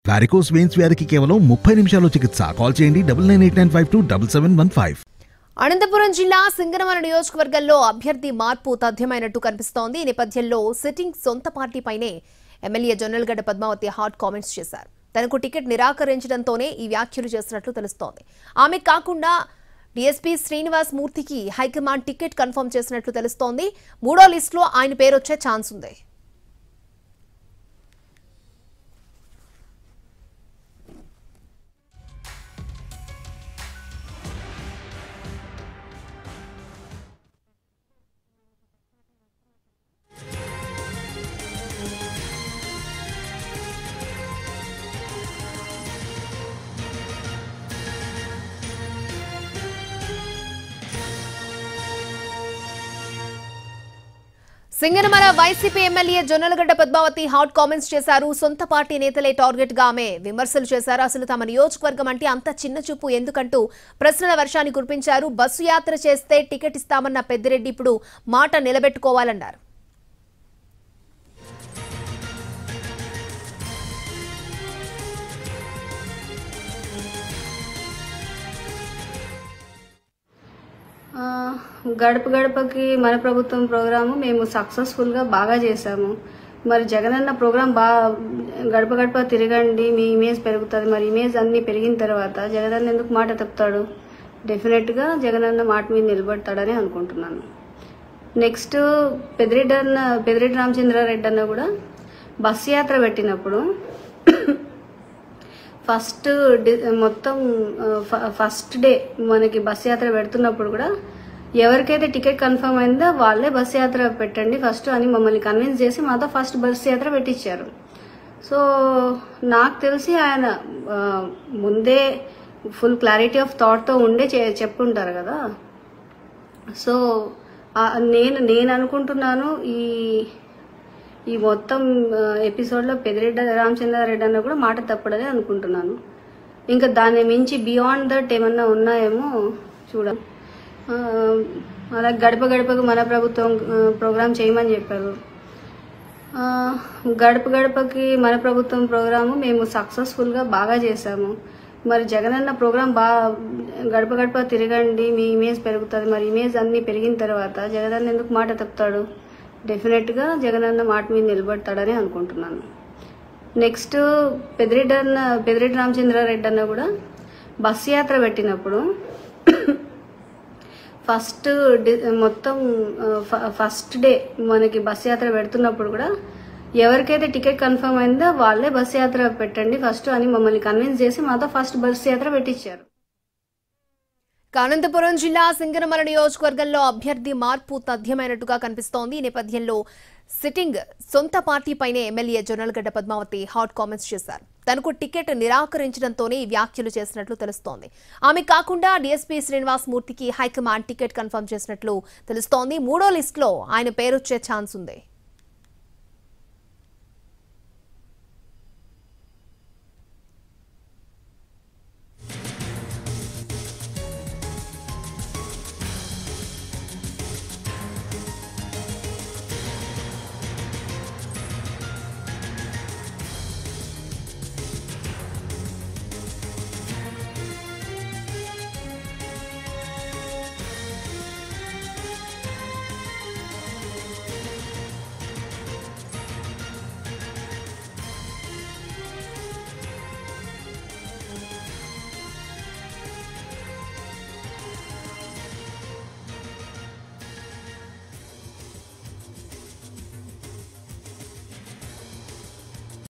Varicose veins వ్యాధికి కేవలం 30 నిమిషాల్లో చికిత్స. కాల్ చేయండి 9989527715. అనంతపురం జిల్లా సింగనమల నియోజకవర్గంలో అభ్యర్థి మార్పు తథ్యమైనట్టు కనిపిస్తోంది. ఈ నేపథ్యంలో సిట్టింగ్ సొంత పార్టీపైనే MLA Jonnalagadda Padmavathi hot comments చేశారు. తనకు టికెట్ నిరాకరించడంతోనే ఈ వ్యాఖ్యలు చేసినట్లు తెలుస్తోంది. ఆమె కాకుండా డీఎస్పీ శ్రీనివాస్ మూర్తికి హైకమాండ్ టికెట్ కన్ఫర్మ్ చేసినట్లు తెలుస్తోంది. మూడో లిస్టులో ఆయన పేరు వచ్చే ఛాన్స్ ఉంది. Singanamala YCP MLA Jonnalagadda Padmavathi hot comments చేశారు. సొంత పార్టీ నేతలే టార్గెట్ గా ఆమె విమర్శలు చేశారు. అసలు తమ నియోజకవర్గం అంటే అంత చిన్న చూపు ఎందుకంటూ ప్రశ్నల వర్షాన్ని కురిపించారు. బస్సు యాత్ర చేస్తే టికెట్ ఇస్తామన్న పెద్దిరెడ్డి ఇప్పుడు మాట నిలబెట్టుకోవాలన్నారు. గడప గడపకి మన ప్రభుత్వం ప్రోగ్రాము మేము సక్సెస్ఫుల్గా బాగా చేశాము. మరి జగనన్న ప్రోగ్రాం గడప గడప తిరగండి మీ ఇమేజ్ పెరుగుతుంది. మరి ఇమేజ్ అన్నీ పెరిగిన తర్వాత జగనన్న ఎందుకు మాట తప్పుతాడు? డెఫినెట్గా జగనన్న మాట మీద నిలబడతాడని అనుకుంటున్నాను. నెక్స్ట్ పెద్దిరెడ్డి రామచంద్రారెడ్డి అన్న కూడా బస్సు యాత్ర పెట్టినప్పుడు ఫస్ట్ డే మనకి బస్ యాత్ర పెడుతున్నప్పుడు కూడా ఎవరికైతే టికెట్ కన్ఫర్మ్ అయిందో వాళ్ళే బస్ యాత్ర పెట్టండి ఫస్ట్ అని మమ్మల్ని కన్విన్స్ చేసి మాతో ఫస్ట్ బస్ యాత్ర పెట్టించారు. సో నాకు తెలిసి ఆయన ముందే ఫుల్ క్లారిటీ ఆఫ్ థాట్తో ఉండే చెప్పుంటారు కదా. సో నేను అనుకుంటున్నాను ఈ మొత్తం ఎపిసోడ్లో పెద్దిరెడ్డి రామచంద్రారెడ్డి అన్న కూడా మాట తప్పడని అనుకుంటున్నాను. ఇంకా దాన్ని మించి బియాండ్ దట్ ఏమన్నా ఉన్నాయేమో చూడాలి. అలా గడప గడపకు మన ప్రభుత్వం ప్రోగ్రాం చేయమని చెప్పారు. గడప గడపకి మన ప్రభుత్వం ప్రోగ్రాము మేము సక్సెస్ఫుల్గా బాగా చేశాము. మరి జగనన్న ప్రోగ్రాం గడప గడప తిరగండి మీ ఇమేజ్ పెరుగుతుంది. మరి ఇమేజ్ అన్నీ పెరిగిన తర్వాత జగనన్న ఎందుకు మాట తప్పుతాడు? డెఫినెట్గా జగనన్న మాట మీద నిలబడతాడని అనుకుంటున్నాను. నెక్స్ట్ పెద్దిరెడ్డి రామచంద్రారెడ్డి అన్న కూడా బస్సు యాత్ర పెట్టినప్పుడు ఫస్ట్ డే మనకి బస్సు యాత్ర పెడుతున్నప్పుడు కూడా ఎవరికైతే టికెట్ కన్ఫర్మ్ అయిందో వాళ్ళే బస్సు యాత్ర పెట్టండి ఫస్ట్ అని మమ్మల్ని కన్విన్స్ చేసి మాతో ఫస్ట్ బస్సు యాత్ర పెట్టించారు. అనంతపురం జిల్లా సింగనమల నియోజకవర్గంలో అభ్యర్థి మార్పు తథ్యమైనట్టుగా కనిపిస్తోంది. ఈ నేపథ్యంలో సిట్టింగ్ సొంత పార్టీపైనే MLA Jonnalagadda Padmavathi hot comments చేశారు. తనకు టికెట్ నిరాకరించడంతోనే ఈ వ్యాఖ్యలు చేసినట్లు తెలుస్తోంది. ఆమె కాకుండా డీఎస్పీ శ్రీనివాస్ మూర్తికి హైకమాండ్ టికెట్ కన్ఫర్మ్ చేసినట్లు తెలుస్తోంది. మూడో లిస్టులో ఆయన పేరొచ్చే ఛాన్స్ ఉంది.